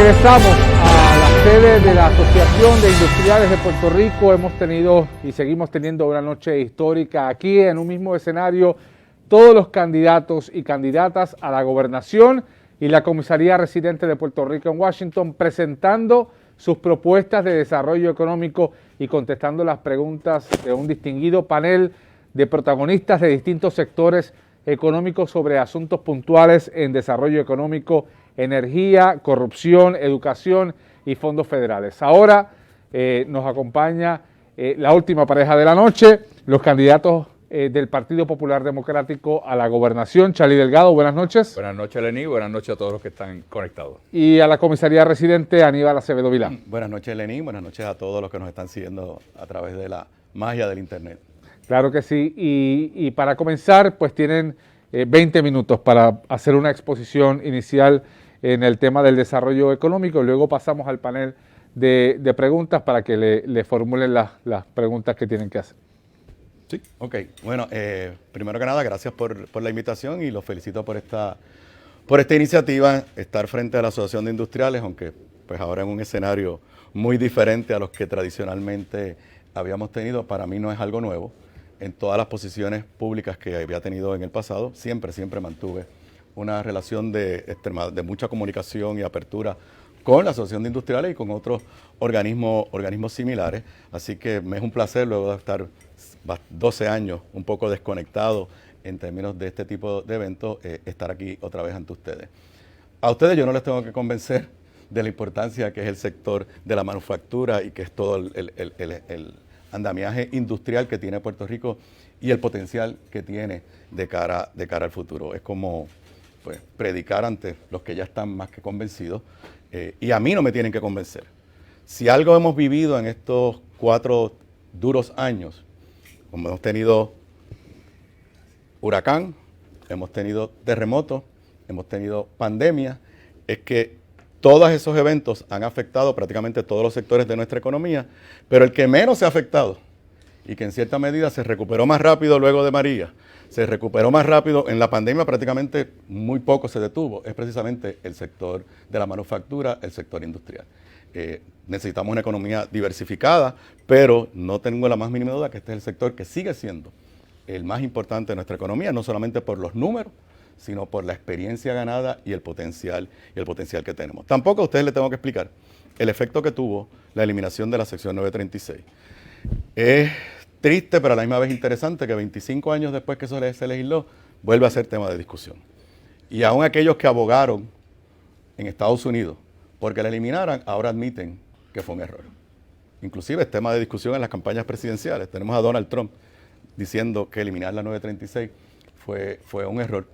Regresamos a la sede de la Asociación de Industriales de Puerto Rico. Hemos tenido y seguimos teniendo una noche histórica aquí en un mismo escenario. Todos los candidatos y candidatas a la gobernación y la comisaría residente de Puerto Rico en Washington presentando sus propuestas de desarrollo económico y contestando las preguntas de un distinguido panel de protagonistas de distintos sectores económicos sobre asuntos puntuales en desarrollo económico, energía, corrupción, educación y fondos federales. Ahora nos acompaña la última pareja de la noche, los candidatos del Partido Popular Democrático a la gobernación. Charlie Delgado, buenas noches. Buenas noches, Lenín, buenas noches a todos los que están conectados. Y a la comisaría residente, Aníbal Acevedo Vilá. Buenas noches, Lenín, buenas noches a todos los que nos están siguiendo a través de la magia del Internet. Claro que sí, y para comenzar, pues tienen 20 minutos para hacer una exposición inicial en el tema del desarrollo económico. Luego pasamos al panel de preguntas para que le formulen las preguntas que tienen que hacer. Sí, ok. Bueno, primero que nada, gracias por la invitación y los felicito por esta iniciativa, estar frente a la Asociación de Industriales, aunque pues ahora en un escenario muy diferente a los que tradicionalmente habíamos tenido. Para mí no es algo nuevo. En todas las posiciones públicas que había tenido en el pasado, siempre mantuve una relación de mucha comunicación y apertura con la Asociación de Industriales y con otros organismos similares. Así que me es un placer, luego de estar 12 años un poco desconectado en términos de este tipo de eventos, estar aquí otra vez ante ustedes. A ustedes yo no les tengo que convencer de la importancia que es el sector de la manufactura y que es todo el andamiaje industrial que tiene Puerto Rico y el potencial que tiene de cara al futuro. Es como pues, predicar ante los que ya están más que convencidos, y a mí no me tienen que convencer. Si algo hemos vivido en estos 4 duros años, como hemos tenido huracán, hemos tenido terremotos, hemos tenido pandemia, es que todos esos eventos han afectado prácticamente todos los sectores de nuestra economía, pero el que menos se ha afectado y que en cierta medida se recuperó más rápido luego de María, se recuperó más rápido en la pandemia, prácticamente muy poco se detuvo, es precisamente el sector de la manufactura, el sector industrial. Necesitamos una economía diversificada, pero no tengo la más mínima duda que este es el sector que sigue siendo el más importante de nuestra economía, no solamente por los números, sino por la experiencia ganada y el potencial que tenemos. Tampoco a ustedes les tengo que explicar el efecto que tuvo la eliminación de la sección 936. Es triste, pero a la misma vez interesante que 25 años después que eso se legisló, vuelve a ser tema de discusión. Y aún aquellos que abogaron en Estados Unidos porque la eliminaran, ahora admiten que fue un error. Inclusive es tema de discusión en las campañas presidenciales. Tenemos a Donald Trump diciendo que eliminar la 936 fue un error.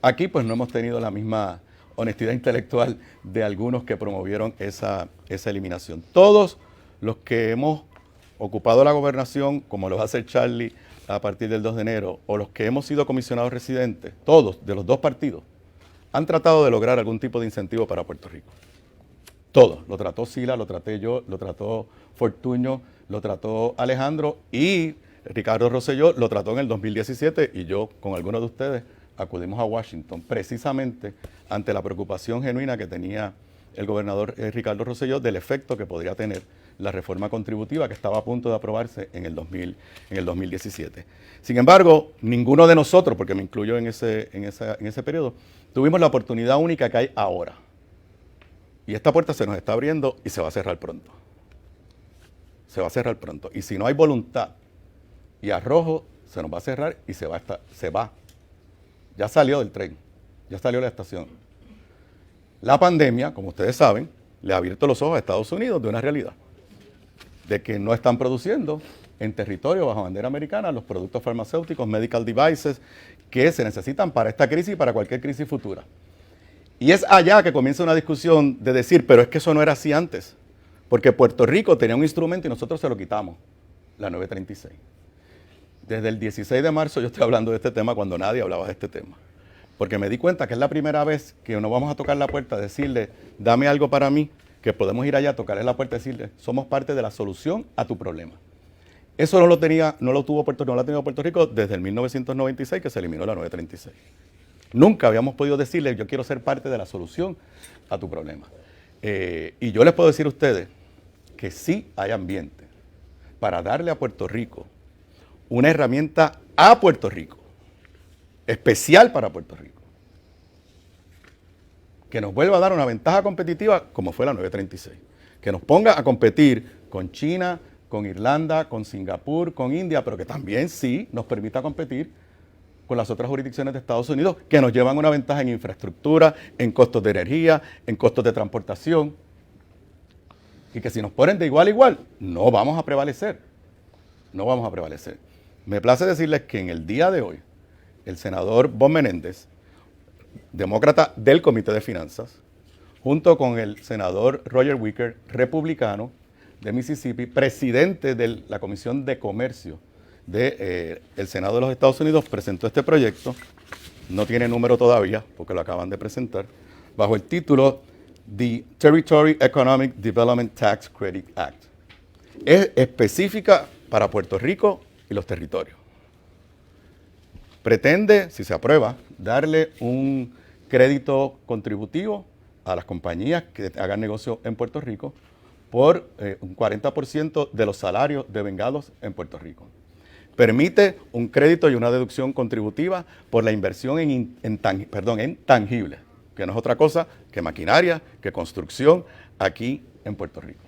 Aquí pues no hemos tenido la misma honestidad intelectual de algunos que promovieron esa eliminación. Todos los que hemos ocupado la gobernación, como lo va a hacer Charlie a partir del 2 de enero, o los que hemos sido comisionados residentes, todos de los dos partidos, han tratado de lograr algún tipo de incentivo para Puerto Rico. Todos. Lo trató Sila, lo traté yo, lo trató Fortuño, lo trató Alejandro y Ricardo Rosselló lo trató en el 2017 y yo con algunos de ustedes acudimos a Washington precisamente ante la preocupación genuina que tenía el gobernador Ricardo Rosselló del efecto que podría tener la reforma contributiva que estaba a punto de aprobarse en el 2017. Sin embargo, ninguno de nosotros, porque me incluyo en ese periodo, tuvimos la oportunidad única que hay ahora. Y esta puerta se nos está abriendo y se va a cerrar pronto. Se va a cerrar pronto. Y si no hay voluntad y arrojo, se nos va a cerrar y se va. Ya salió del tren, ya salió de la estación. La pandemia, como ustedes saben, le ha abierto los ojos a Estados Unidos de una realidad, de que no están produciendo en territorio bajo bandera americana los productos farmacéuticos, medical devices, que se necesitan para esta crisis y para cualquier crisis futura. Y es allá que comienza una discusión de decir, pero es que eso no era así antes, porque Puerto Rico tenía un instrumento y nosotros se lo quitamos, la 936. Desde el 16 de marzo yo estoy hablando de este tema cuando nadie hablaba de este tema. Porque me di cuenta que es la primera vez que no vamos a tocar la puerta, decirle, dame algo para mí, que podemos ir allá, tocarle la puerta y decirle, somos parte de la solución a tu problema. Eso no lo tuvo Puerto Rico desde el 1996 que se eliminó la 936. Nunca habíamos podido decirle, yo quiero ser parte de la solución a tu problema. Y yo les puedo decir a ustedes que sí hay ambiente para darle a Puerto Rico una herramienta a Puerto Rico, especial para Puerto Rico, que nos vuelva a dar una ventaja competitiva como fue la 936, que nos ponga a competir con China, con Irlanda, con Singapur, con India, pero que también sí nos permita competir con las otras jurisdicciones de Estados Unidos que nos llevan una ventaja en infraestructura, en costos de energía, en costos de transportación, y que si nos ponen de igual a igual, no vamos a prevalecer, no vamos a prevalecer. Me place decirles que en el día de hoy, el senador Bob Menéndez, demócrata del Comité de Finanzas, junto con el senador Roger Wicker, republicano de Mississippi, presidente de la Comisión de Comercio del Senado de los Estados Unidos, presentó este proyecto. No tiene número todavía, porque lo acaban de presentar, bajo el título The Territory Economic Development Tax Credit Act. Es específica para Puerto Rico y los territorios. Pretende, si se aprueba, darle un crédito contributivo a las compañías que hagan negocio en Puerto Rico por un 40% de los salarios devengados en Puerto Rico. Permite un crédito y una deducción contributiva por la inversión en tangibles, que no es otra cosa que maquinaria, que construcción aquí en Puerto Rico.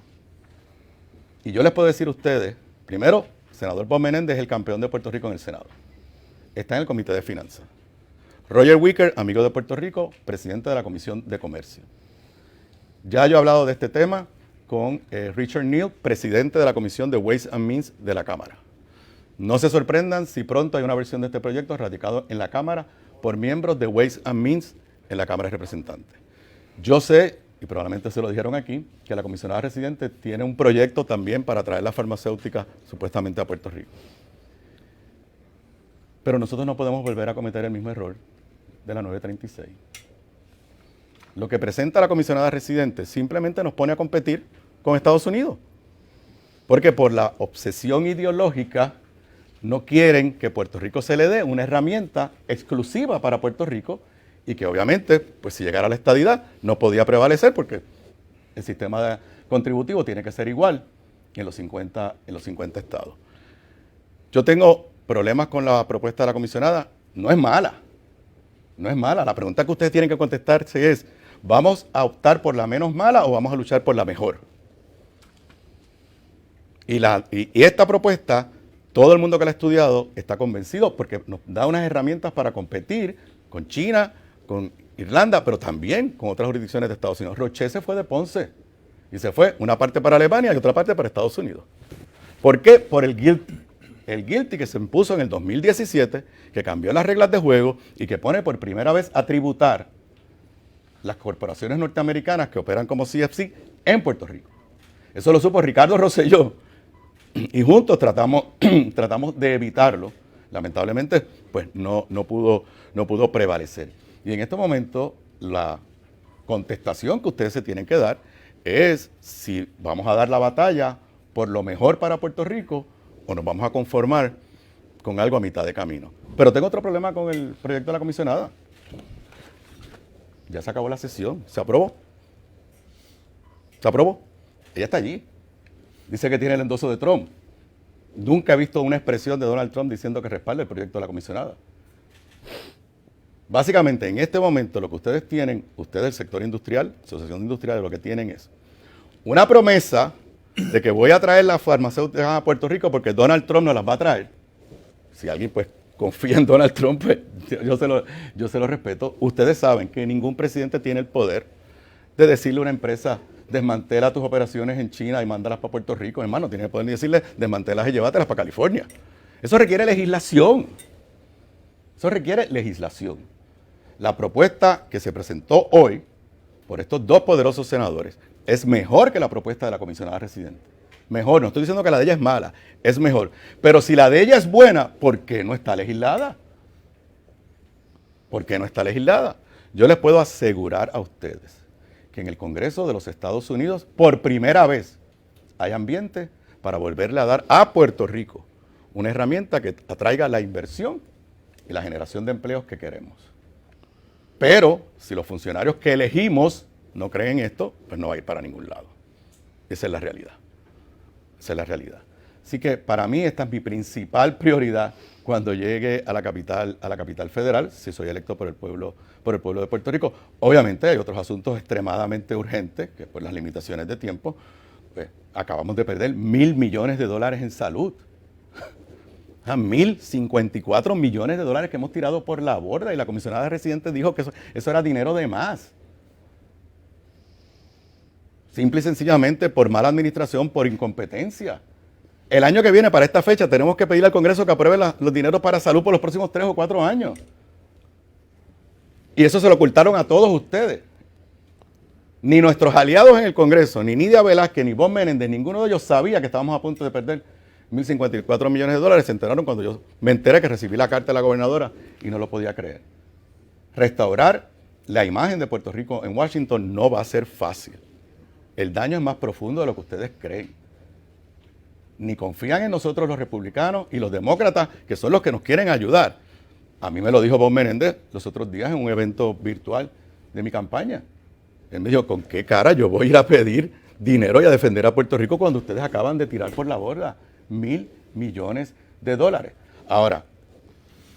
Y yo les puedo decir a ustedes, primero, senador Bob Menéndez es el campeón de Puerto Rico en el Senado. Está en el Comité de Finanzas. Roger Wicker, amigo de Puerto Rico, presidente de la Comisión de Comercio. Ya yo he hablado de este tema con Richard Neal, presidente de la Comisión de Ways and Means de la Cámara. No se sorprendan si pronto hay una versión de este proyecto radicado en la Cámara por miembros de Ways and Means en la Cámara de Representantes. Yo sé, y probablemente se lo dijeron aquí, que la comisionada residente tiene un proyecto también para traer la farmacéutica supuestamente a Puerto Rico. Pero nosotros no podemos volver a cometer el mismo error de la 936. Lo que presenta la comisionada residente simplemente nos pone a competir con Estados Unidos. Porque por la obsesión ideológica no quieren que Puerto Rico se le dé una herramienta exclusiva para Puerto Rico y que obviamente, pues si llegara a la estadidad, no podía prevalecer porque el sistema contributivo tiene que ser igual en los 50 estados. Yo tengo problemas con la propuesta de la comisionada. No es mala. No es mala. La pregunta que ustedes tienen que contestarse es, ¿vamos a optar por la menos mala o vamos a luchar por la mejor? Y esta propuesta, todo el mundo que la ha estudiado está convencido porque nos da unas herramientas para competir con China, con Irlanda, pero también con otras jurisdicciones de Estados Unidos. Roche se fue de Ponce y se fue una parte para Alemania y otra parte para Estados Unidos. ¿Por qué? Por el GILTI. El GILTI que se impuso en el 2017, que cambió las reglas de juego y que pone por primera vez a tributar las corporaciones norteamericanas que operan como CFC en Puerto Rico. Eso lo supo Ricardo Rosselló y juntos tratamos de evitarlo. Lamentablemente, pues no pudo prevalecer. Y en este momento, la contestación que ustedes se tienen que dar es si vamos a dar la batalla por lo mejor para Puerto Rico o nos vamos a conformar con algo a mitad de camino. Pero tengo otro problema con el proyecto de la comisionada. Ya se acabó la sesión, se aprobó. Se aprobó. Ella está allí. Dice que tiene el endoso de Trump. Nunca he visto una expresión de Donald Trump diciendo que respalda el proyecto de la comisionada. Básicamente, en este momento, lo que ustedes tienen, ustedes, el sector industrial, asociación de industriales, lo que tienen es una promesa de que voy a traer las farmacéuticas a Puerto Rico porque Donald Trump nos las va a traer. Si alguien pues confía en Donald Trump, pues yo se lo respeto. Ustedes saben que ningún presidente tiene el poder de decirle a una empresa, desmantela tus operaciones en China y mándalas para Puerto Rico. Hermano, tiene el poder de decirle, desmantélalas y llévatelas para California. Eso requiere legislación. Eso requiere legislación. La propuesta que se presentó hoy por estos dos poderosos senadores es mejor que la propuesta de la comisionada residente. Mejor, no estoy diciendo que la de ella es mala, es mejor. Pero si la de ella es buena, ¿por qué no está legislada? ¿Por qué no está legislada? Yo les puedo asegurar a ustedes que en el Congreso de los Estados Unidos, por primera vez, hay ambiente para volverle a dar a Puerto Rico una herramienta que atraiga la inversión y la generación de empleos que queremos. Pero si los funcionarios que elegimos no cree en esto, pues no va a ir para ningún lado. Esa es la realidad. Esa es la realidad. Así que para mí esta es mi principal prioridad cuando llegue a la capital federal, si soy electo por el pueblo de Puerto Rico. Obviamente hay otros asuntos extremadamente urgentes, que por las limitaciones de tiempo, pues, acabamos de perder $1.000 millones en salud. 1.054 millones de dólares que hemos tirado por la borda, y la comisionada residente dijo que eso era dinero de más. Simple y sencillamente por mala administración, por incompetencia. El año que viene, para esta fecha, tenemos que pedir al Congreso que apruebe los dineros para salud por los próximos 3 o 4 años. Y eso se lo ocultaron a todos ustedes. Ni nuestros aliados en el Congreso, ni Nidia Velázquez, ni Bob Menéndez, ninguno de ellos sabía que estábamos a punto de perder 1.054 millones de dólares. Se enteraron cuando yo me enteré que recibí la carta de la gobernadora y no lo podía creer. Restaurar la imagen de Puerto Rico en Washington no va a ser fácil. El daño es más profundo de lo que ustedes creen. Ni confían en nosotros los republicanos y los demócratas, que son los que nos quieren ayudar. A mí me lo dijo Bob Menéndez los otros días en un evento virtual de mi campaña. Él me dijo, ¿con qué cara yo voy a ir a pedir dinero y a defender a Puerto Rico cuando ustedes acaban de tirar por la borda $1.000 millones de dólares? Ahora,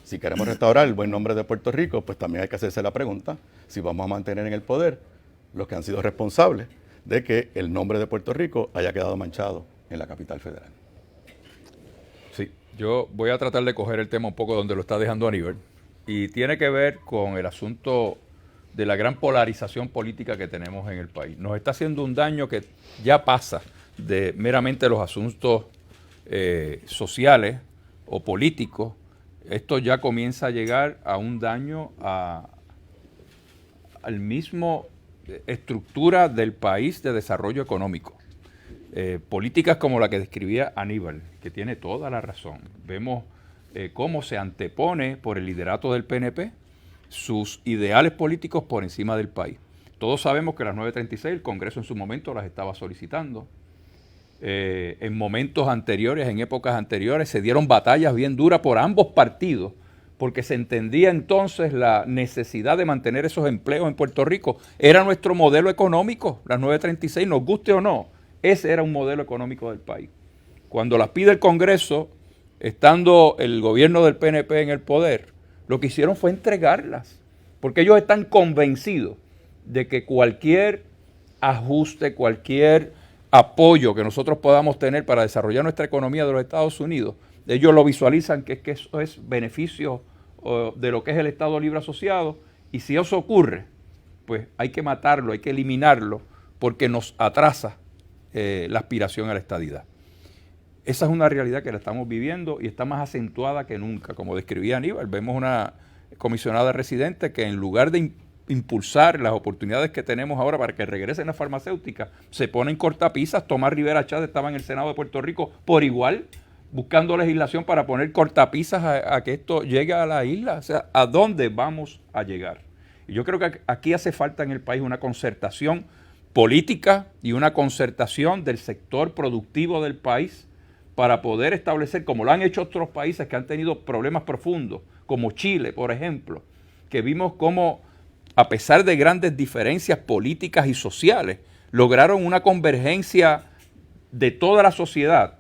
si queremos restaurar el buen nombre de Puerto Rico, pues también hay que hacerse la pregunta si vamos a mantener en el poder los que han sido responsables de que el nombre de Puerto Rico haya quedado manchado en la capital federal. Sí, yo voy a tratar de coger el tema un poco donde lo está dejando Aníbal, y tiene que ver con el asunto de la gran polarización política que tenemos en el país. Nos está haciendo un daño que ya pasa de meramente los asuntos sociales o políticos. Esto ya comienza a llegar a un daño al mismo estructura del país de desarrollo económico. Políticas como la que describía Aníbal, que tiene toda la razón. Vemos cómo se antepone por el liderato del PNP sus ideales políticos por encima del país. Todos sabemos que las 936, el Congreso en su momento las estaba solicitando. En momentos anteriores, en épocas anteriores, se dieron batallas bien duras por ambos partidos, porque se entendía entonces la necesidad de mantener esos empleos en Puerto Rico. Era nuestro modelo económico, las 936, nos guste o no. Ese era un modelo económico del país. Cuando las pide el Congreso, estando el gobierno del PNP en el poder, lo que hicieron fue entregarlas, porque ellos están convencidos de que cualquier ajuste, cualquier apoyo que nosotros podamos tener para desarrollar nuestra economía de los Estados Unidos, ellos lo visualizan que eso es beneficio de lo que es el Estado Libre Asociado, y si eso ocurre, pues hay que matarlo, hay que eliminarlo, porque nos atrasa la aspiración a la estadidad. Esa es una realidad que la estamos viviendo y está más acentuada que nunca. Como describía Aníbal, vemos una comisionada residente que en lugar de impulsar las oportunidades que tenemos ahora para que regresen las farmacéuticas, se pone en cortapisas. Tomás Rivera Chávez estaba en el Senado de Puerto Rico por igual, buscando legislación para poner cortapisas a que esto llegue a la isla. O sea, ¿a dónde vamos a llegar? Y yo creo que aquí hace falta en el país una concertación política y una concertación del sector productivo del país para poder establecer, como lo han hecho otros países que han tenido problemas profundos, como Chile, por ejemplo, que vimos cómo, a pesar de grandes diferencias políticas y sociales, lograron una convergencia de toda la sociedad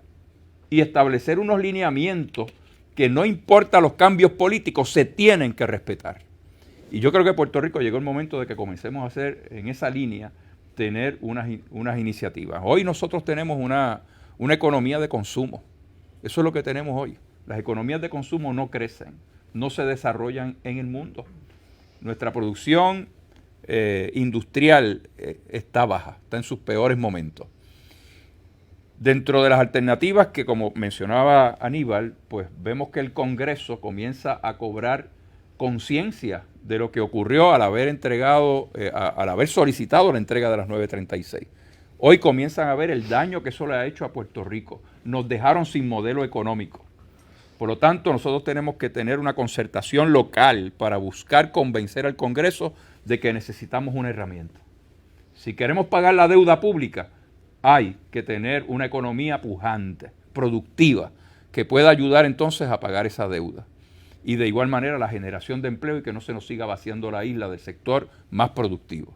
y establecer unos lineamientos que, no importa los cambios políticos, se tienen que respetar. Y yo creo que Puerto Rico llegó el momento de que comencemos a hacer en esa línea, tener unas iniciativas. Hoy nosotros tenemos una economía de consumo. Eso es lo que tenemos hoy. Las economías de consumo no crecen, no se desarrollan en el mundo. Nuestra producción industrial está baja, está en sus peores momentos. Dentro de las alternativas que, como mencionaba Aníbal, pues vemos que el Congreso comienza a cobrar conciencia de lo que ocurrió al haber entregado, al haber solicitado la entrega de las 936. Hoy comienzan a ver el daño que eso le ha hecho a Puerto Rico. Nos dejaron sin modelo económico. Por lo tanto, nosotros tenemos que tener una concertación local para buscar convencer al Congreso de que necesitamos una herramienta. Si queremos pagar la deuda pública, hay que tener una economía pujante, productiva, que pueda ayudar entonces a pagar esa deuda. Y de igual manera la generación de empleo y que no se nos siga vaciando la isla del sector más productivo.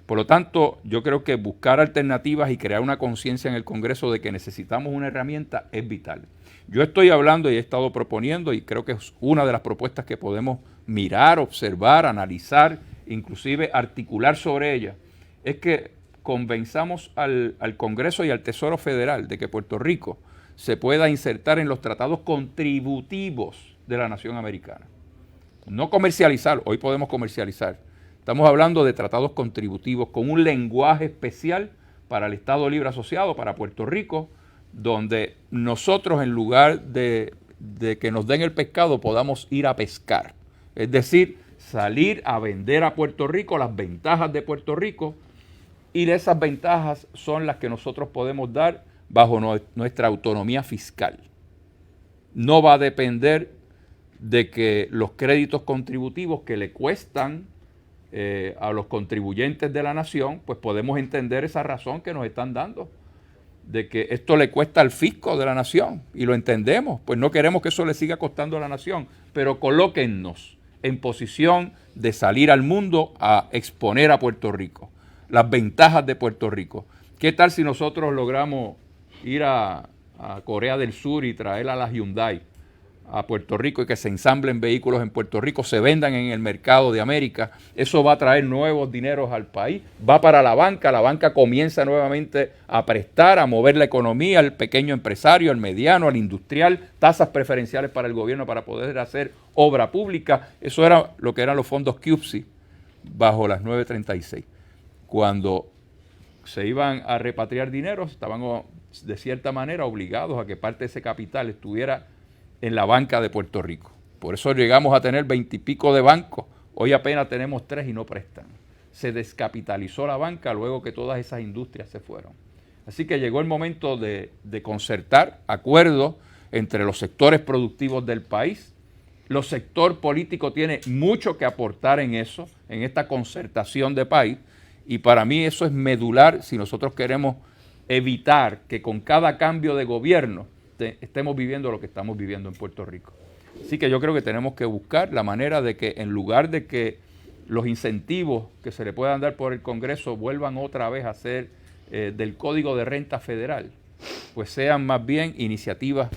Por lo tanto, yo creo que buscar alternativas y crear una conciencia en el Congreso de que necesitamos una herramienta es vital. Yo estoy hablando y he estado proponiendo, y creo que es una de las propuestas que podemos mirar, observar, analizar, inclusive articular sobre ella, es que convenzamos al Congreso y al Tesoro Federal de que Puerto Rico se pueda insertar en los tratados contributivos de la nación americana. No comercializar, hoy podemos comercializar. Estamos hablando de tratados contributivos con un lenguaje especial para el Estado Libre Asociado, para Puerto Rico, donde nosotros en lugar de que nos den el pescado podamos ir a pescar. Es decir, salir a vender a Puerto Rico las ventajas de Puerto Rico, y esas ventajas son las que nosotros podemos dar bajo nuestra autonomía fiscal. No va a depender de que los créditos contributivos que le cuestan a los contribuyentes de la nación, pues podemos entender esa razón que nos están dando, de que esto le cuesta al fisco de la nación, y lo entendemos, pues no queremos que eso le siga costando a la nación, pero colóquennos en posición de salir al mundo a exponer a Puerto Rico, las ventajas de Puerto Rico. ¿Qué tal si nosotros logramos ir a Corea del Sur y traer a la Hyundai a Puerto Rico y que se ensamblen vehículos en Puerto Rico, se vendan en el mercado de América? Eso va a traer nuevos dineros al país, va para la banca comienza nuevamente a prestar, a mover la economía, al pequeño empresario, al mediano, al industrial, tasas preferenciales para el gobierno para poder hacer obra pública. Eso era lo que eran los fondos QPSI bajo las 936. Cuando se iban a repatriar dinero, estaban de cierta manera obligados a que parte de ese capital estuviera en la banca de Puerto Rico. Por eso llegamos a tener 20 y pico de bancos. Hoy apenas tenemos 3 y no prestan. Se descapitalizó la banca luego que todas esas industrias se fueron. Así que llegó el momento de concertar acuerdos entre los sectores productivos del país. El sector político tiene mucho que aportar en eso, en esta concertación de país. Y para mí eso es medular si nosotros queremos evitar que con cada cambio de gobierno estemos viviendo lo que estamos viviendo en Puerto Rico. Así que yo creo que tenemos que buscar la manera de que en lugar de que los incentivos que se le puedan dar por el Congreso vuelvan otra vez a ser del Código de Renta Federal, pues sean más bien iniciativas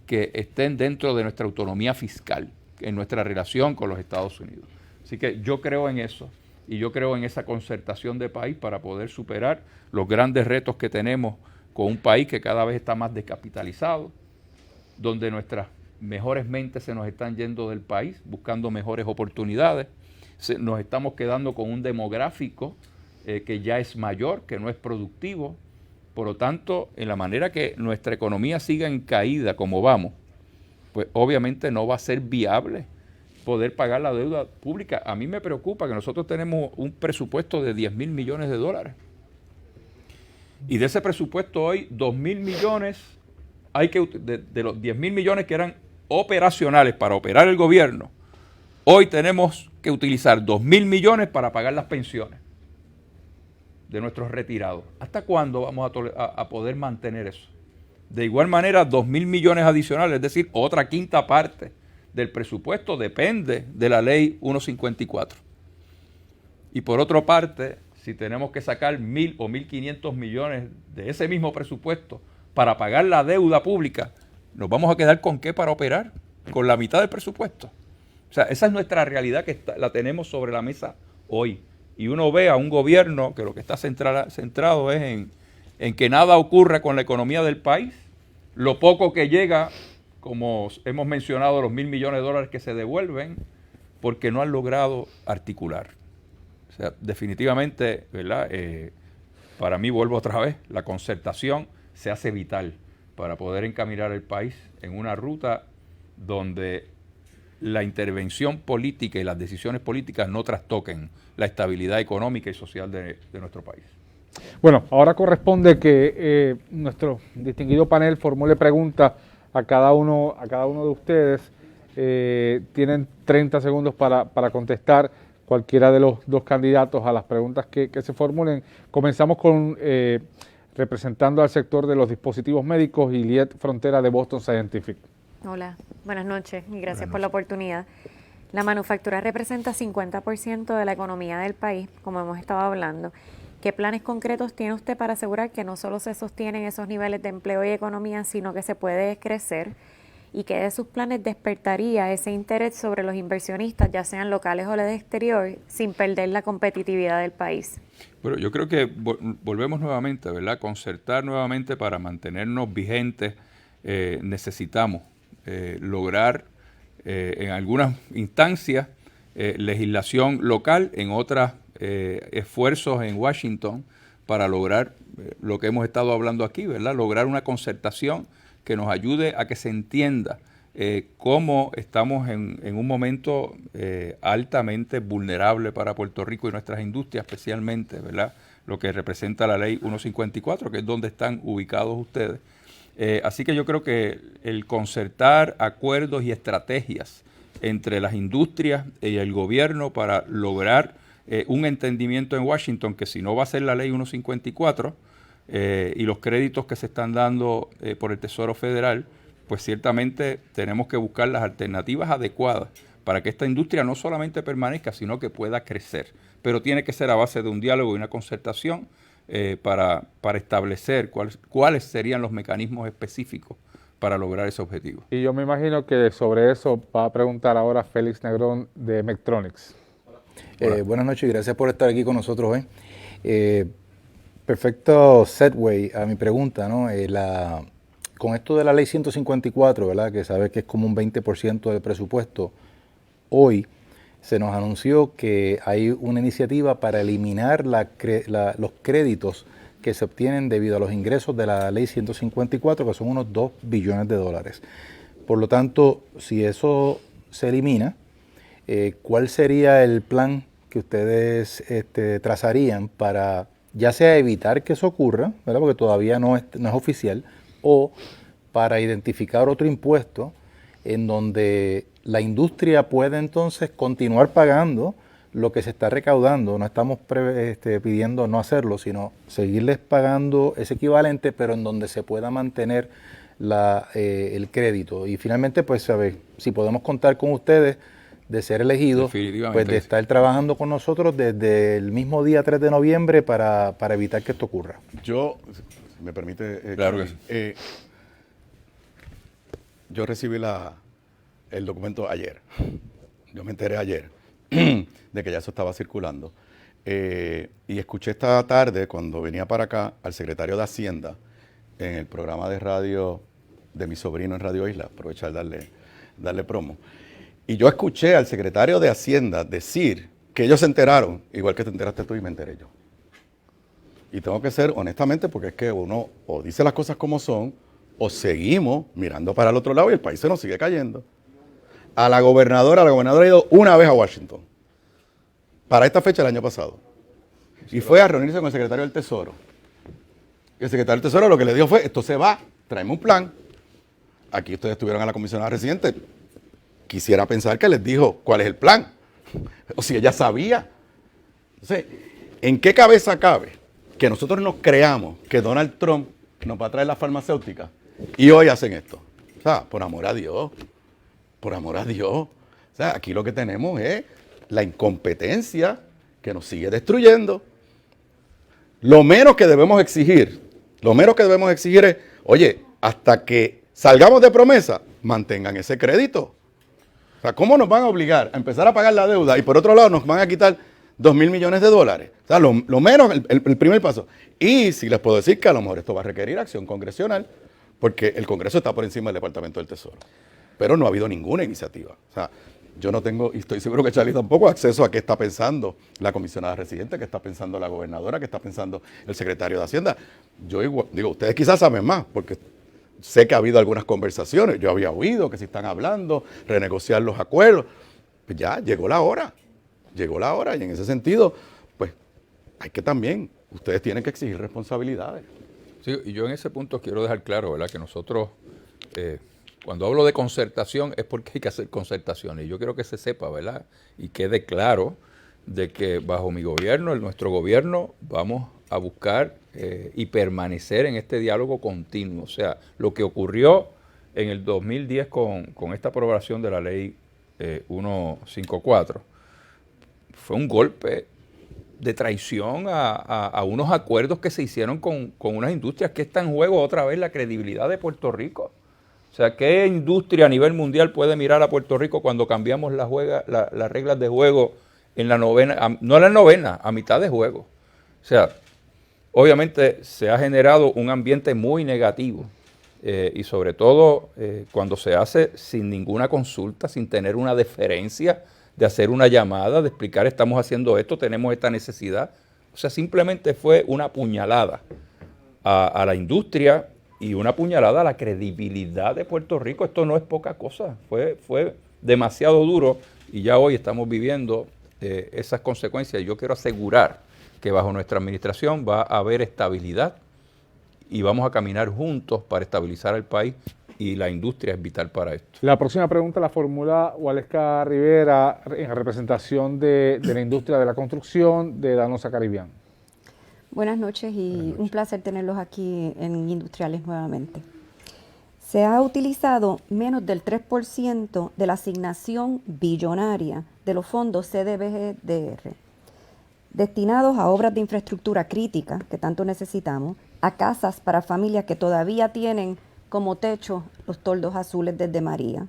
que estén dentro de nuestra autonomía fiscal, en nuestra relación con los Estados Unidos. Así que yo creo en eso. Y yo creo en esa concertación de país para poder superar los grandes retos que tenemos con un país que cada vez está más descapitalizado, donde nuestras mejores mentes se nos están yendo del país buscando mejores oportunidades. Nos estamos quedando con un demográfico que ya es mayor, que no es productivo. Por lo tanto, en la manera que nuestra economía siga en caída como vamos, pues obviamente no va a ser viable poder pagar la deuda pública. A mí me preocupa que nosotros tenemos un presupuesto de 10,000 millones de dólares. Y de ese presupuesto hoy, 2,000 millones, de los 10,000 millones que eran operacionales para operar el gobierno, hoy tenemos que utilizar 2,000 millones para pagar las pensiones de nuestros retirados. ¿Hasta cuándo vamos a poder mantener eso? De igual manera, 2,000 millones adicionales, es decir, otra quinta parte del presupuesto depende de la ley 154. Y por otra parte, si tenemos que sacar 1,000 o 1,500 millones de ese mismo presupuesto para pagar la deuda pública, ¿nos vamos a quedar con qué para operar? Con la mitad del presupuesto. O sea, esa es nuestra realidad que la tenemos sobre la mesa hoy. Y uno ve a un gobierno que lo que está centrado es en que nada ocurra con la economía del país, lo poco que llega, como hemos mencionado, los 1,000 millones de dólares que se devuelven, porque no han logrado articular. O sea, definitivamente, ¿verdad? Para mí, vuelvo otra vez, la concertación se hace vital para poder encaminar el país en una ruta donde la intervención política y las decisiones políticas no trastoquen la estabilidad económica y social de nuestro país. Bueno, ahora corresponde que nuestro distinguido panel formule preguntas a cada uno de ustedes. Tienen 30 segundos para contestar cualquiera de los dos candidatos a las preguntas que se formulen. Comenzamos con representando al sector de los dispositivos médicos, Iliet Frontera de Boston Scientific. Hola, buenas noches y gracias por la oportunidad. La manufactura representa 50% de la economía del país, como hemos estado hablando. ¿Qué planes concretos tiene usted para asegurar que no solo se sostienen esos niveles de empleo y economía, sino que se puede crecer? ¿Y qué de sus planes despertaría ese interés sobre los inversionistas, ya sean locales o del exterior, sin perder la competitividad del país? Bueno, yo creo que volvemos nuevamente, ¿verdad? Concertar nuevamente para mantenernos vigentes. Necesitamos lograr en algunas instancias legislación local, en otras esfuerzos en Washington para lograr lo que hemos estado hablando aquí, ¿verdad? Lograr una concertación que nos ayude a que se entienda cómo estamos en un momento altamente vulnerable para Puerto Rico y nuestras industrias especialmente, ¿verdad? Lo que representa la ley 154, que es donde están ubicados ustedes. Así que yo creo que el concertar acuerdos y estrategias entre las industrias y el gobierno para lograr un entendimiento en Washington, que si no va a ser la ley 154 y los créditos que se están dando por el Tesoro Federal, pues ciertamente tenemos que buscar las alternativas adecuadas para que esta industria no solamente permanezca, sino que pueda crecer. Pero tiene que ser a base de un diálogo y una concertación para establecer cuáles serían los mecanismos específicos para lograr ese objetivo. Y yo me imagino que sobre eso va a preguntar ahora Félix Negrón de Mecktronics. Buenas noches y gracias por estar aquí con nosotros hoy. Perfecto segue a mi pregunta, ¿no? Con esto de la ley 154, ¿verdad? Que sabes que es como un 20% del presupuesto, hoy se nos anunció que hay una iniciativa para eliminar los créditos que se obtienen debido a los ingresos de la ley 154, que son unos 2 billones de dólares. Por lo tanto, si eso se elimina, ¿cuál sería el plan que ustedes trazarían para ya sea evitar que eso ocurra, ¿verdad? Porque todavía no es oficial, o para identificar otro impuesto en donde la industria puede entonces continuar pagando lo que se está recaudando? No estamos pidiendo no hacerlo, sino seguirles pagando ese equivalente, pero en donde se pueda mantener el crédito. Y finalmente, pues, si podemos contar con ustedes de ser elegidos, pues de estar trabajando con nosotros desde el mismo día 3 de noviembre para evitar que esto ocurra. Yo, si me permite, claro que sí. Yo recibí el documento ayer. Yo me enteré ayer de que ya eso estaba circulando. Y escuché esta tarde, cuando venía para acá, al secretario de Hacienda en el programa de radio de mi sobrino en Radio Isla, aprovechar darle promo. Y yo escuché al secretario de Hacienda decir que ellos se enteraron, igual que te enteraste tú y me enteré yo. Y tengo que ser honestamente, porque es que uno o dice las cosas como son, o seguimos mirando para el otro lado y el país se nos sigue cayendo. La gobernadora ha ido una vez a Washington, para esta fecha el año pasado, y fue a reunirse con el secretario del Tesoro. Y el secretario del Tesoro lo que le dijo fue: esto se va, tráeme un plan. Aquí ustedes estuvieron a la comisionada residente. Quisiera pensar que les dijo cuál es el plan, o si ella sabía. Entonces, ¿en qué cabeza cabe que nosotros nos creamos que Donald Trump nos va a traer la farmacéutica y hoy hacen esto? O sea, por amor a Dios, por amor a Dios. O sea, aquí lo que tenemos es la incompetencia que nos sigue destruyendo. Lo menos que debemos exigir es, oye, hasta que salgamos de promesa, mantengan ese crédito. O sea, ¿cómo nos van a obligar a empezar a pagar la deuda y por otro lado nos van a quitar 2.000 millones de dólares? O sea, lo menos, el primer paso. Y si les puedo decir que a lo mejor esto va a requerir acción congresional, porque el Congreso está por encima del Departamento del Tesoro. Pero no ha habido ninguna iniciativa. O sea, yo no tengo, y estoy seguro que Charlie tampoco, acceso a qué está pensando la comisionada residente, qué está pensando la gobernadora, qué está pensando el secretario de Hacienda. Yo igual, digo, ustedes quizás saben más, porque sé que ha habido algunas conversaciones. Yo había oído que se están hablando, renegociar los acuerdos. Pues ya llegó la hora, y en ese sentido, pues hay que también, ustedes tienen que exigir responsabilidades. Sí, y yo en ese punto quiero dejar claro, ¿verdad?, que nosotros, cuando hablo de concertación es porque hay que hacer concertación, y yo quiero que se sepa, ¿verdad?, y quede claro de que bajo mi gobierno, nuestro gobierno, vamos a buscar y permanecer en este diálogo continuo. O sea, lo que ocurrió en el 2010 con esta aprobación de la ley 154, fue un golpe de traición a unos acuerdos que se hicieron con unas industrias que está en juego otra vez la credibilidad de Puerto Rico. O sea, ¿qué industria a nivel mundial puede mirar a Puerto Rico cuando cambiamos las reglas de juego en la novena, no en la novena, a mitad de juego? O sea, obviamente se ha generado un ambiente muy negativo y sobre todo cuando se hace sin ninguna consulta, sin tener una deferencia de hacer una llamada, de explicar estamos haciendo esto, tenemos esta necesidad. O sea, simplemente fue una puñalada a la industria y una puñalada a la credibilidad de Puerto Rico. Esto no es poca cosa, fue demasiado duro y ya hoy estamos viviendo esas consecuencias. Yo quiero asegurar que bajo nuestra administración va a haber estabilidad y vamos a caminar juntos para estabilizar el país y la industria es vital para esto. La próxima pregunta la formula Waleska Rivera en representación de la industria de la construcción de Danosa Caribbean. Buenas noches y un placer tenerlos aquí en Industriales nuevamente. Se ha utilizado menos del 3% de la asignación billonaria de los fondos CDBGDR, destinados a obras de infraestructura crítica que tanto necesitamos, a casas para familias que todavía tienen como techo los toldos azules desde María.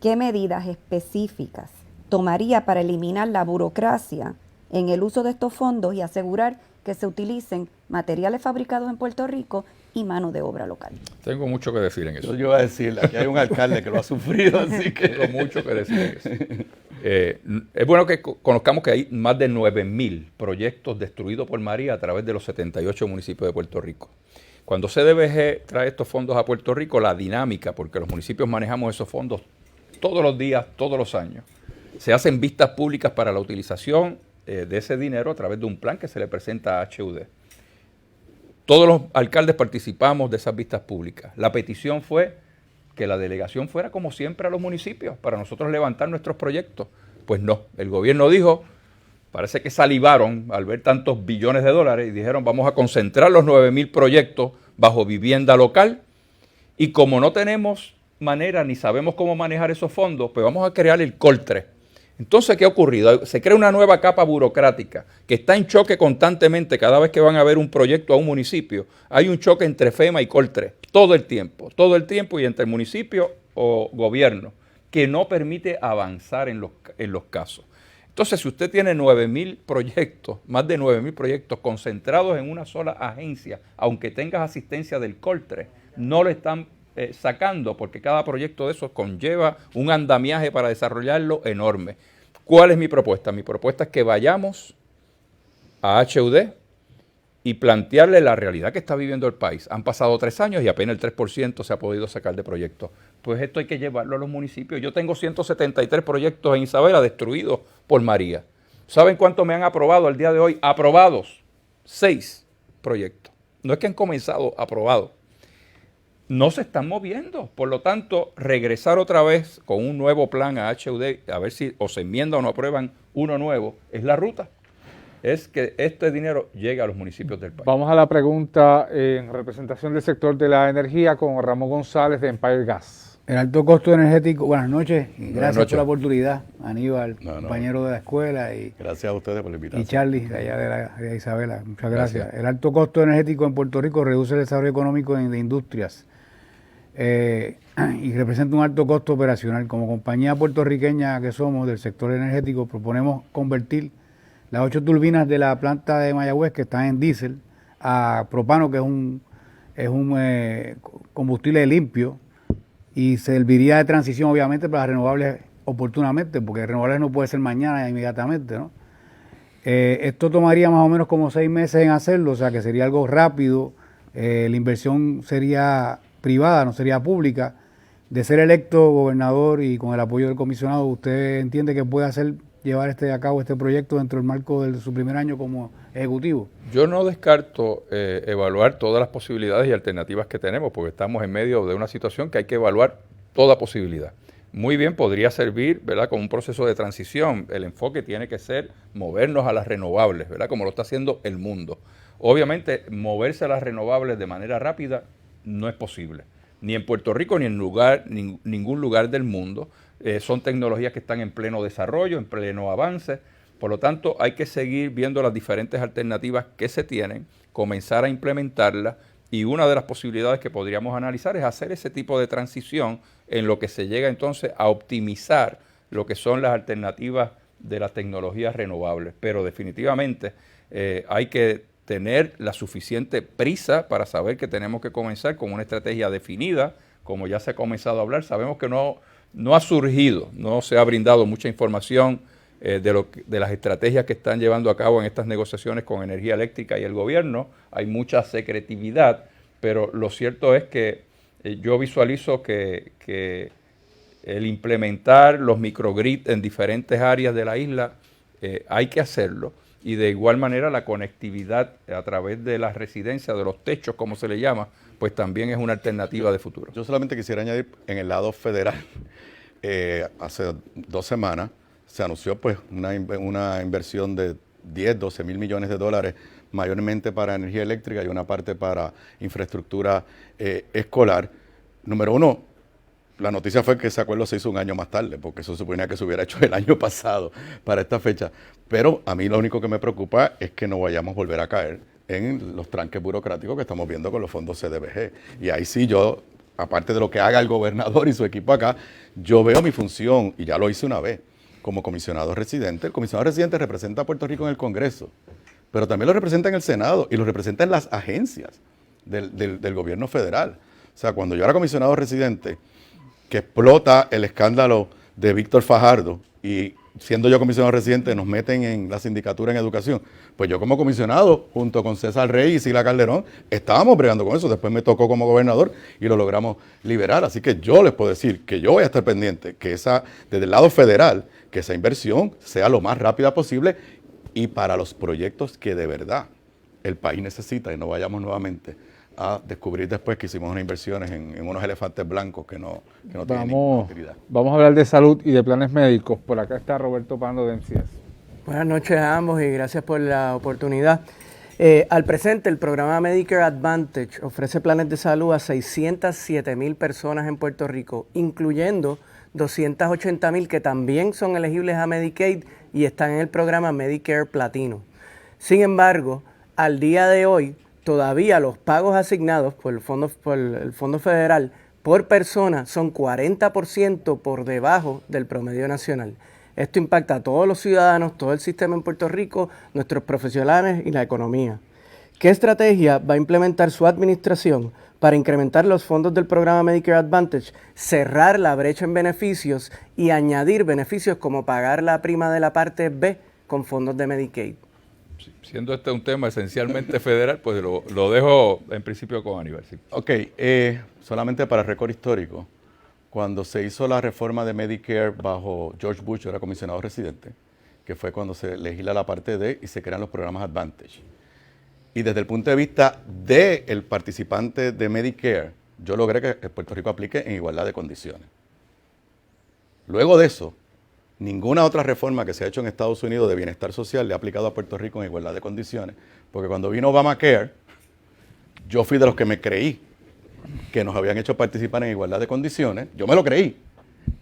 ¿Qué medidas específicas tomaría para eliminar la burocracia en el uso de estos fondos y asegurar que se utilicen materiales fabricados en Puerto Rico y mano de obra local? Tengo mucho que decir en eso. Yo iba a decir, aquí hay un alcalde que lo ha sufrido, así que... Tengo mucho que decir en eso. Es bueno que conozcamos que hay más de 9.000 proyectos destruidos por María a través de los 78 municipios de Puerto Rico. Cuando CDBG trae estos fondos a Puerto Rico, la dinámica, porque los municipios manejamos esos fondos todos los días, todos los años, se hacen vistas públicas para la utilización de ese dinero a través de un plan que se le presenta a HUD. Todos los alcaldes participamos de esas vistas públicas. La petición fue que la delegación fuera como siempre a los municipios para nosotros levantar nuestros proyectos. Pues no, el gobierno dijo, parece que salivaron al ver tantos billones de dólares y dijeron vamos a concentrar los 9.000 proyectos bajo vivienda local y como no tenemos manera ni sabemos cómo manejar esos fondos, pues vamos a crear el COLTRE. Entonces, ¿qué ha ocurrido? Se crea una nueva capa burocrática que está en choque constantemente cada vez que van a ver un proyecto a un municipio. Hay un choque entre FEMA y COLTRE todo el tiempo y entre el municipio o gobierno que no permite avanzar en los casos. Entonces, si usted tiene 9.000 proyectos, más de 9.000 proyectos concentrados en una sola agencia, aunque tengas asistencia del COLTRE, no lo están sacando porque cada proyecto de esos conlleva un andamiaje para desarrollarlo enorme. ¿Cuál es mi propuesta? Mi propuesta es que vayamos a HUD y plantearle la realidad que está viviendo el país. Han pasado 3 años y apenas el 3% se ha podido sacar de proyectos. Pues esto hay que llevarlo a los municipios. Yo tengo 173 proyectos en Isabela destruidos por María. ¿Saben cuánto me han aprobado al día de hoy? Aprobados. 6 proyectos. No es que han comenzado aprobados. No se están moviendo. Por lo tanto, regresar otra vez con un nuevo plan a HUD, a ver si o se enmienda o no aprueban uno nuevo, es la ruta. Es que este dinero llegue a los municipios del país. Vamos a la pregunta en representación del sector de la energía con Ramón González de Empire Gas. El alto costo energético, buenas noches, y Buenas gracias noches. por la oportunidad, Aníbal, compañero de la escuela, y Gracias a ustedes por la invitación. Charlie, de allá de Isabela, muchas gracias. El alto costo energético en Puerto Rico reduce el desarrollo económico de industrias y representa un alto costo operacional. Como compañía puertorriqueña que somos del sector energético, proponemos convertir las 8 turbinas de la planta de Mayagüez que están en diésel a propano, que es un combustible limpio, y serviría de transición obviamente para las renovables oportunamente, porque renovables no puede ser mañana inmediatamente, ¿no? Esto tomaría más o menos como 6 meses en hacerlo, o sea que sería algo rápido. La inversión sería privada, no sería pública. De ser electo gobernador y con el apoyo del comisionado, ¿usted entiende que puede llevar a cabo este proyecto dentro del marco de su primer año como ejecutivo? Yo no descarto evaluar todas las posibilidades y alternativas que tenemos, porque estamos en medio de una situación que hay que evaluar toda posibilidad. Muy bien, podría servir, ¿verdad?, como un proceso de transición. El enfoque tiene que ser movernos a las renovables, ¿verdad?, como lo está haciendo el mundo. Obviamente, moverse a las renovables de manera rápida no es posible, ni en Puerto Rico ni en ningún lugar del mundo. Son tecnologías que están en pleno desarrollo, en pleno avance. Por lo tanto, hay que seguir viendo las diferentes alternativas que se tienen, comenzar a implementarlas, y una de las posibilidades que podríamos analizar es hacer ese tipo de transición en lo que se llega entonces a optimizar lo que son las alternativas de las tecnologías renovables. Pero definitivamente hay que tener la suficiente prisa para saber que tenemos que comenzar con una estrategia definida, como ya se ha comenzado a hablar. Sabemos que no ha surgido, no se ha brindado mucha información de las estrategias que están llevando a cabo en estas negociaciones con Energía Eléctrica y el gobierno. Hay mucha secretividad, pero lo cierto es que yo visualizo que el implementar los microgrids en diferentes áreas de la isla hay que hacerlo, y de igual manera la conectividad a través de las residencias, de los techos, como se le llama, pues también es una alternativa de futuro. Yo solamente quisiera añadir, en el lado federal, hace 2 semanas, se anunció pues una inversión de 10, 12 mil millones de dólares, mayormente para energía eléctrica y una parte para infraestructura escolar. Número uno, la noticia fue que ese acuerdo se hizo un año más tarde, porque eso suponía que se hubiera hecho el año pasado para esta fecha. Pero a mí lo único que me preocupa es que no vayamos a volver a caer en los tranques burocráticos que estamos viendo con los fondos CDBG. Y ahí sí yo, aparte de lo que haga el gobernador y su equipo acá, yo veo mi función, y ya lo hice una vez, como comisionado residente. El comisionado residente representa a Puerto Rico en el Congreso, pero también lo representa en el Senado y lo representa en las agencias del gobierno federal. O sea, cuando yo era comisionado residente, que explota el escándalo de Víctor Fajardo, y siendo yo comisionado residente nos meten en la sindicatura en educación, pues yo como comisionado, junto con César Rey y Sila Calderón, estábamos bregando con eso. Después me tocó como gobernador y lo logramos liberar. Así que yo les puedo decir que yo voy a estar pendiente que desde el lado federal, que esa inversión sea lo más rápida posible y para los proyectos que de verdad el país necesita, y no vayamos nuevamente a descubrir después que hicimos unas inversiones en unos elefantes blancos que no tienen ninguna utilidad. Vamos a hablar de salud y de planes médicos. Por acá está Roberto Pando de MCS. Buenas noches a ambos y gracias por la oportunidad. Al presente, el programa Medicare Advantage ofrece planes de salud a 607,000 personas en Puerto Rico, incluyendo 280,000 que también son elegibles a Medicaid y están en el programa Medicare Platino. Sin embargo, al día de hoy, todavía los pagos asignados por el Fondo Federal por persona son 40% por debajo del promedio nacional. Esto impacta a todos los ciudadanos, todo el sistema en Puerto Rico, nuestros profesionales y la economía. ¿Qué estrategia va a implementar su administración para incrementar los fondos del programa Medicare Advantage, cerrar la brecha en beneficios y añadir beneficios como pagar la prima de la parte B con fondos de Medicaid? Siendo este un tema esencialmente federal, pues lo dejo en principio con Aníbal. Sí. Ok, solamente para récord histórico, cuando se hizo la reforma de Medicare bajo George Bush, era comisionado residente, que fue cuando se legisla la parte D y se crean los programas Advantage. Y desde el punto de vista del participante de Medicare, yo logré que Puerto Rico aplique en igualdad de condiciones. Luego de eso, ninguna otra reforma que se ha hecho en Estados Unidos de bienestar social le ha aplicado a Puerto Rico en igualdad de condiciones, porque cuando vino Obamacare, yo fui de los que me creí que nos habían hecho participar en igualdad de condiciones. Yo me lo creí.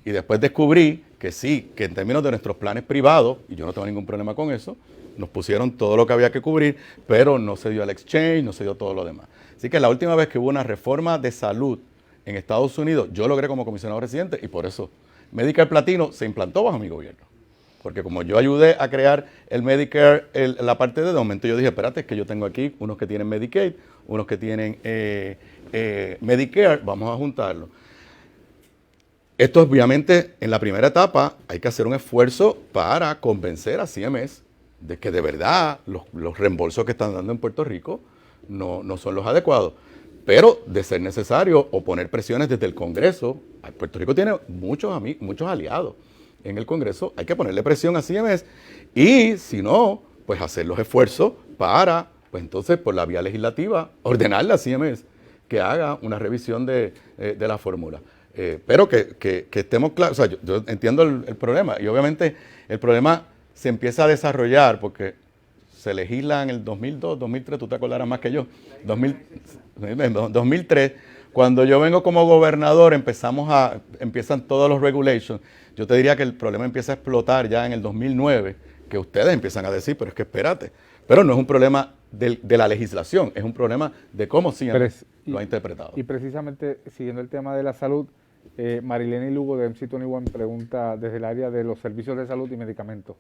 Y después descubrí que sí, que en términos de nuestros planes privados, y yo no tengo ningún problema con eso, nos pusieron todo lo que había que cubrir, pero no se dio el exchange, no se dio todo lo demás. Así que la última vez que hubo una reforma de salud en Estados Unidos, yo logré como comisionado residente, y por eso Medicare Platino se implantó bajo mi gobierno. Porque como yo ayudé a crear el Medicare, la parte de momento yo dije, espérate, es que yo tengo aquí unos que tienen Medicaid, unos que tienen Medicare, vamos a juntarlo. Esto obviamente en la primera etapa hay que hacer un esfuerzo para convencer a CMS de que de verdad los reembolsos que están dando en Puerto Rico no son los adecuados. Pero de ser necesario o poner presiones desde el Congreso, Puerto Rico tiene muchos aliados en el Congreso, hay que ponerle presión a CMS y si no, pues hacer los esfuerzos para, pues entonces por la vía legislativa, ordenarle a CMS que haga una revisión de la fórmula. Pero que estemos claros, o sea, yo entiendo el problema y obviamente el problema se empieza a desarrollar porque se legisla en el 2002, 2003, tú te acordarás más que yo, 2003, cuando yo vengo como gobernador empiezan todos los regulations. Yo te diría que el problema empieza a explotar ya en el 2009, que ustedes empiezan a decir, pero es que espérate. Pero no es un problema de la legislación, es un problema de cómo CMS lo ha interpretado. Y precisamente, siguiendo el tema de la salud, Marilena Lugo de MC21 pregunta desde el área de los servicios de salud y medicamentos.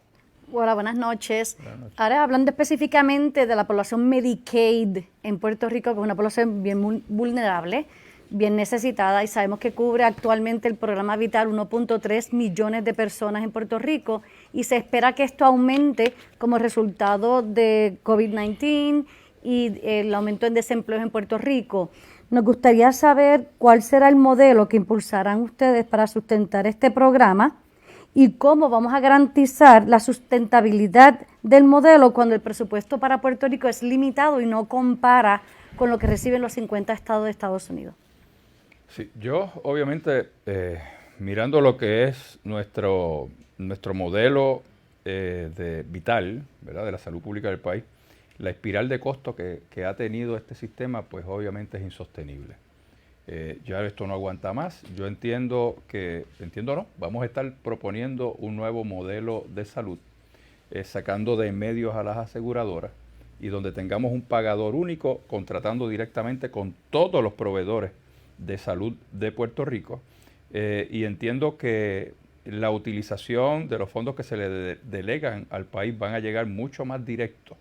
Hola, buenas noches. Ahora hablando específicamente de la población Medicaid en Puerto Rico, que es una población bien vulnerable, bien necesitada, y sabemos que cubre actualmente el programa Vital 1.3 millones de personas en Puerto Rico, y se espera que esto aumente como resultado de COVID-19 y el aumento en desempleo en Puerto Rico. Nos gustaría saber cuál será el modelo que impulsarán ustedes para sustentar este programa y cómo vamos a garantizar la sustentabilidad del modelo cuando el presupuesto para Puerto Rico es limitado y no compara con lo que reciben los 50 estados de Estados Unidos. Sí, yo obviamente mirando lo que es nuestro modelo de vital, ¿verdad?, de la salud pública del país, la espiral de costo que ha tenido este sistema, pues obviamente es insostenible. Ya esto no aguanta más. Yo vamos a estar proponiendo un nuevo modelo de salud, sacando de en medios a las aseguradoras y donde tengamos un pagador único, contratando directamente con todos los proveedores de salud de Puerto Rico. Y entiendo que la utilización de los fondos que se le delegan al país van a llegar mucho más directo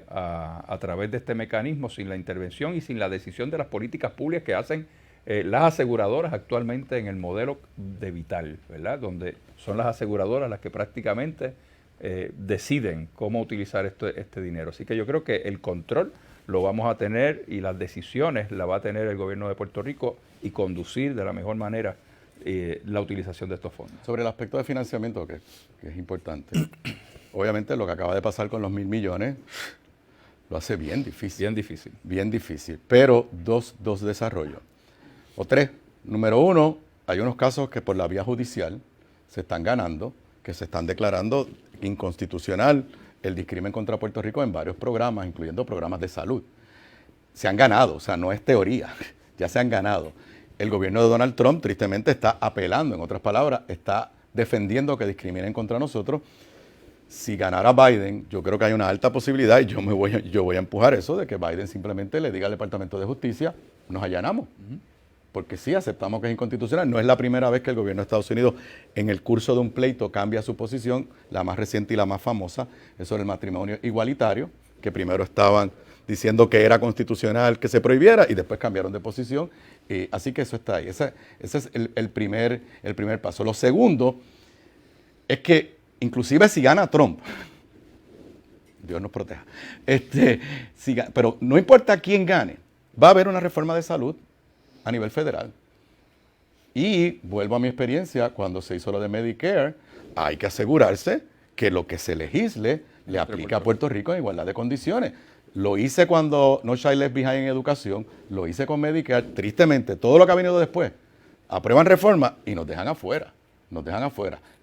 a través de este mecanismo, sin la intervención y sin la decisión de las políticas públicas que hacen las aseguradoras actualmente en el modelo de Vital, ¿verdad?, donde son las aseguradoras las que prácticamente deciden cómo utilizar este dinero. Así que yo creo que el control lo vamos a tener y las decisiones las va a tener el gobierno de Puerto Rico y conducir de la mejor manera la utilización de estos fondos. Sobre el aspecto de financiamiento, que es importante, obviamente lo que acaba de pasar con los 1.000 millones lo hace bien difícil. Bien difícil. Bien difícil, pero dos desarrollos. O tres. Número uno, hay unos casos que por la vía judicial se están ganando, que se están declarando inconstitucional el discrimen contra Puerto Rico en varios programas, incluyendo programas de salud. Se han ganado, o sea, no es teoría, ya se han ganado. El gobierno de Donald Trump, tristemente, está apelando, en otras palabras, está defendiendo que discriminen contra nosotros. Si ganara Biden, yo creo que hay una alta posibilidad, y yo voy a empujar eso, de que Biden simplemente le diga al Departamento de Justicia, nos allanamos. Porque sí, aceptamos que es inconstitucional. No es la primera vez que el gobierno de Estados Unidos, en el curso de un pleito, cambia su posición. La más reciente y la más famosa es sobre el matrimonio igualitario, que primero estaban diciendo que era constitucional que se prohibiera y después cambiaron de posición. Así que eso está ahí. Ese es el primer paso. Lo segundo es que, inclusive si gana Trump, Dios nos proteja, pero no importa quién gane, va a haber una reforma de salud a nivel federal. Y vuelvo a mi experiencia, cuando se hizo lo de Medicare, hay que asegurarse que lo que se legisle le aplica a Puerto Rico en igualdad de condiciones. Lo hice cuando No Child Left Behind en educación, lo hice con Medicare. Tristemente, todo lo que ha venido después, aprueban reforma y nos dejan afuera.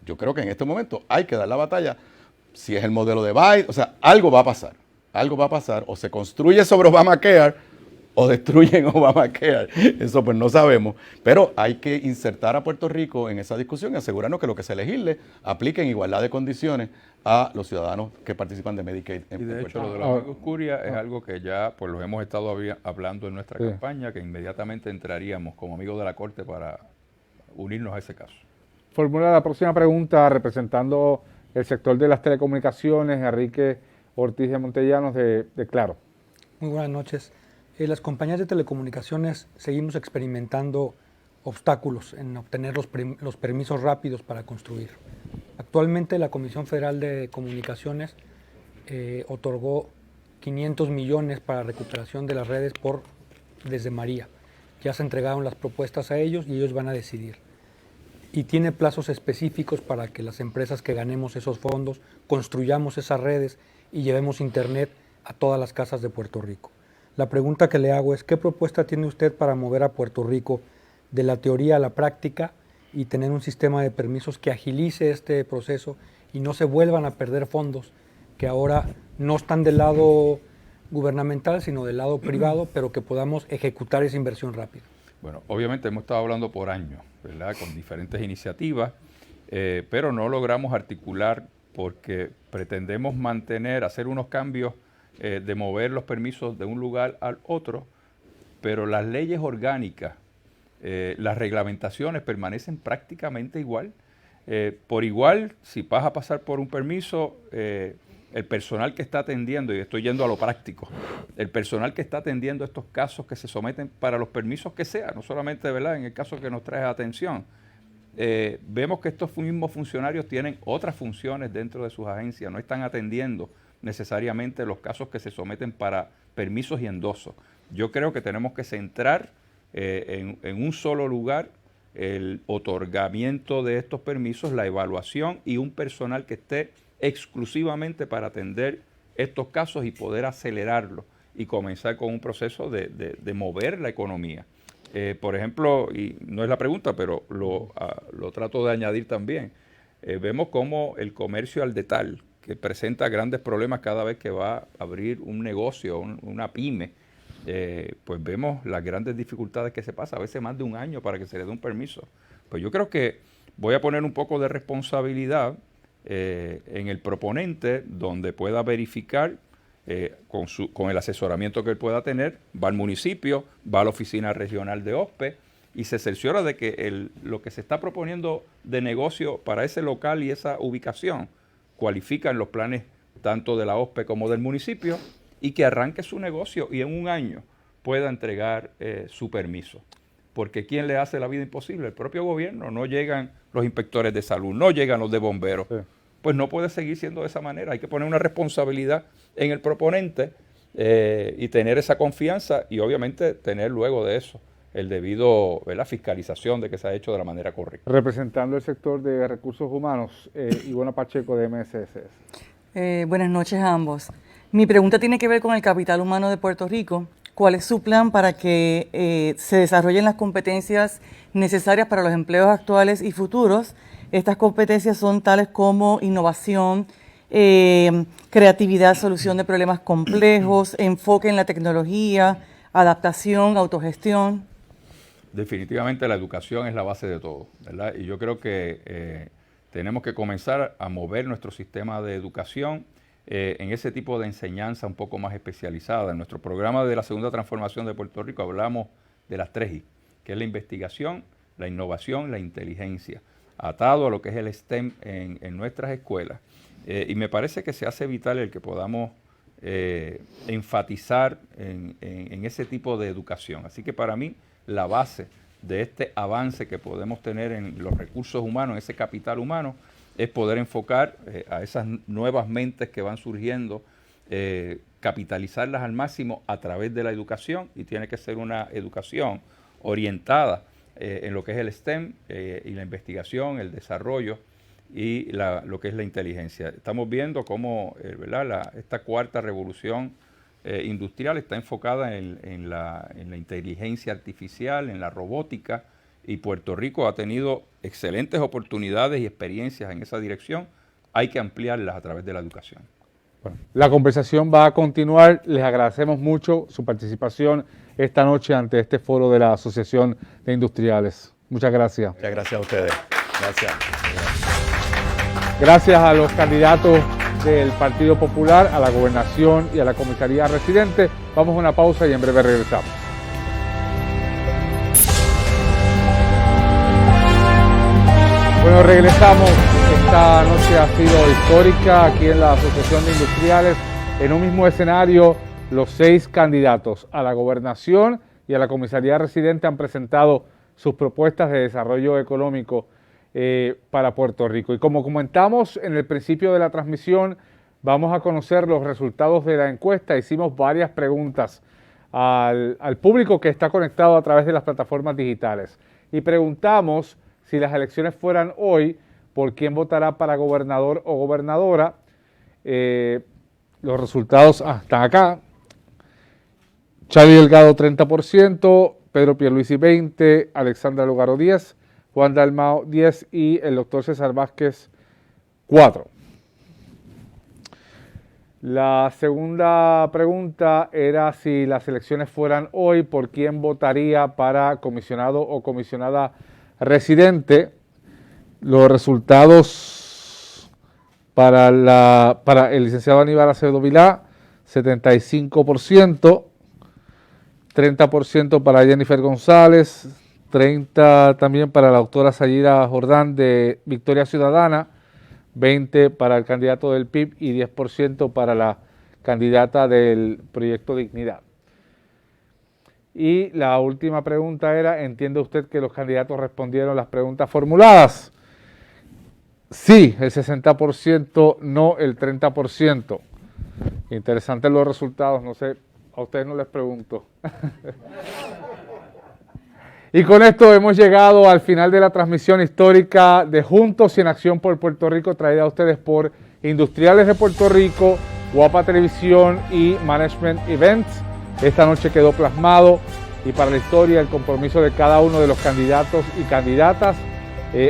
Yo creo que en este momento hay que dar la batalla. Si es el modelo de Biden, o sea, algo va a pasar, o se construye sobre Obamacare o destruyen Obamacare. Eso pues no sabemos, pero hay que insertar a Puerto Rico en esa discusión y asegurarnos que lo que se legisle aplique en igualdad de condiciones a los ciudadanos que participan de Medicaid. Y de hecho, lo de la amigos curia es algo que ya pues lo hemos estado hablando en nuestra campaña, que inmediatamente entraríamos como amigos de la Corte para unirnos a ese caso. Formula la próxima pregunta representando el sector de las telecomunicaciones, Enrique Ortiz de Montellanos de Claro. Muy buenas noches. Las compañías de telecomunicaciones seguimos experimentando obstáculos en obtener los permisos rápidos para construir. Actualmente la Comisión Federal de Comunicaciones otorgó 500 millones para recuperación de las redes desde María. Ya se entregaron las propuestas a ellos y ellos van a decidir. Y tiene plazos específicos para que las empresas que ganemos esos fondos construyamos esas redes y llevemos internet a todas las casas de Puerto Rico. La pregunta que le hago es, ¿qué propuesta tiene usted para mover a Puerto Rico de la teoría a la práctica y tener un sistema de permisos que agilice este proceso y no se vuelvan a perder fondos que ahora no están del lado gubernamental, sino del lado privado, pero que podamos ejecutar esa inversión rápido. Bueno, obviamente hemos estado hablando por años, ¿verdad? Con diferentes iniciativas, pero no logramos articular porque pretendemos hacer unos cambios de mover los permisos de un lugar al otro, pero las leyes orgánicas, las reglamentaciones permanecen prácticamente igual. Por igual, si vas a pasar por un permiso, el personal que está atendiendo, y estoy yendo a lo práctico, el personal que está atendiendo estos casos que se someten para los permisos que sea, no solamente, ¿verdad?, en el caso que nos trae atención, vemos que estos mismos funcionarios tienen otras funciones dentro de sus agencias, no están atendiendo necesariamente los casos que se someten para permisos y endosos. Yo creo que tenemos que centrar en un solo lugar el otorgamiento de estos permisos, la evaluación y un personal que esté exclusivamente para atender estos casos y poder acelerarlo y comenzar con un proceso de mover la economía. Por ejemplo, y no es la pregunta, pero lo trato de añadir también, vemos cómo el comercio al detalle, que presenta grandes problemas cada vez que va a abrir un negocio, una pyme, pues vemos las grandes dificultades que se pasa, a veces más de un año para que se le dé un permiso. Pues yo creo que voy a poner un poco de responsabilidad en el proponente, donde pueda verificar con el asesoramiento que él pueda tener, va al municipio, va a la oficina regional de OSPE y se cerciora de que lo que se está proponiendo de negocio para ese local y esa ubicación cualifica en los planes tanto de la OSPE como del municipio y que arranque su negocio y en un año pueda entregar su permiso. Porque ¿quién le hace la vida imposible? El propio gobierno. No llegan los inspectores de salud, no llegan los de bomberos. Sí. Pues no puede seguir siendo de esa manera. Hay que poner una responsabilidad en el proponente y tener esa confianza y obviamente tener luego de eso el debido, la fiscalización de que se ha hecho de la manera correcta. Representando el sector de recursos humanos, Ivona Pacheco de MSS. Buenas noches a ambos. Mi pregunta tiene que ver con el capital humano de Puerto Rico. ¿Cuál es su plan para que se desarrollen las competencias necesarias para los empleos actuales y futuros? Estas competencias son tales como innovación, creatividad, solución de problemas complejos, enfoque en la tecnología, adaptación, autogestión. Definitivamente la educación es la base de todo, ¿verdad? Y yo creo que tenemos que comenzar a mover nuestro sistema de educación en ese tipo de enseñanza un poco más especializada. En nuestro programa de la Segunda Transformación de Puerto Rico hablamos de las 3I, que es la investigación, la innovación, la inteligencia, atado a lo que es el STEM en nuestras escuelas. Y me parece que se hace vital el que podamos enfatizar en ese tipo de educación. Así que para mí la base de este avance que podemos tener en los recursos humanos, en ese capital humano, es poder enfocar a esas nuevas mentes que van surgiendo, capitalizarlas al máximo a través de la educación, y tiene que ser una educación orientada en lo que es el STEM y la investigación, el desarrollo y lo que es la inteligencia. Estamos viendo cómo esta cuarta revolución industrial está enfocada en la inteligencia artificial, en la robótica, y Puerto Rico ha tenido excelentes oportunidades y experiencias en esa dirección. Hay que ampliarlas a través de la educación. Bueno, la conversación va a continuar. Les agradecemos mucho su participación esta noche ante este foro de la Asociación de Industriales. Muchas gracias. Muchas gracias a ustedes. Gracias. Gracias a los candidatos del Partido Popular a la gobernación y a la comisaría residente. Vamos a una pausa y en breve regresamos. Bueno, regresamos. Esta noche ha sido histórica aquí en la Asociación de Industriales. En un mismo escenario, los 6 candidatos a la gobernación y a la comisaría residente han presentado sus propuestas de desarrollo económico para Puerto Rico. Y como comentamos en el principio de la transmisión, vamos a conocer los resultados de la encuesta. Hicimos varias preguntas al público que está conectado a través de las plataformas digitales y preguntamos si las elecciones fueran hoy, ¿por quién votará para gobernador o gobernadora? Los resultados están acá. Charlie Delgado 30%, Pedro Pierluisi 20%, Alexandra Lugaro 10%, Juan Dalmao 10% y el doctor César Vázquez 4%. La segunda pregunta era si las elecciones fueran hoy, ¿por quién votaría para comisionado o comisionada residente? Los resultados para el licenciado Aníbal Acevedo Vilá, 75%, 30% para Jennifer González, 30% también para la doctora Sayida Jordán de Victoria Ciudadana, 20% para el candidato del PIB y 10% para la candidata del Proyecto Dignidad. Y la última pregunta era, ¿entiende usted que los candidatos respondieron las preguntas formuladas? Sí, el 60%, no el 30%. Interesantes los resultados, no sé, a ustedes no les pregunto. Y con esto hemos llegado al final de la transmisión histórica de Juntos y en Acción por Puerto Rico, traída a ustedes por Industriales de Puerto Rico, Guapa Televisión y Management Events. Esta noche quedó plasmado y para la historia el compromiso de cada uno de los candidatos y candidatas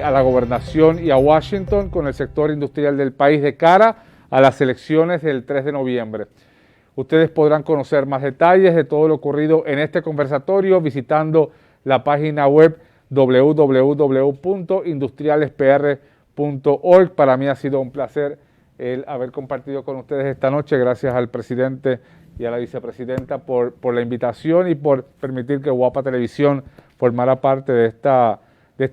a la gobernación y a Washington con el sector industrial del país de cara a las elecciones del 3 de noviembre. Ustedes podrán conocer más detalles de todo lo ocurrido en este conversatorio visitando la página web www.industrialespr.org. Para mí ha sido un placer el haber compartido con ustedes esta noche. Gracias al presidente y a la vicepresidenta por la invitación y por permitir que Guapa Televisión formara parte de esta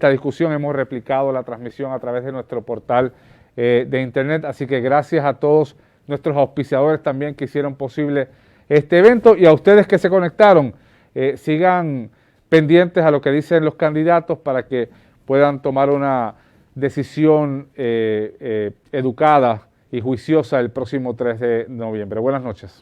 discusión. Hemos replicado la transmisión a través de nuestro portal de internet, así que gracias a todos nuestros auspiciadores también que hicieron posible este evento y a ustedes que se conectaron. Sigan pendientes a lo que dicen los candidatos para que puedan tomar una decisión educada y juiciosa el próximo 3 de noviembre. Buenas noches.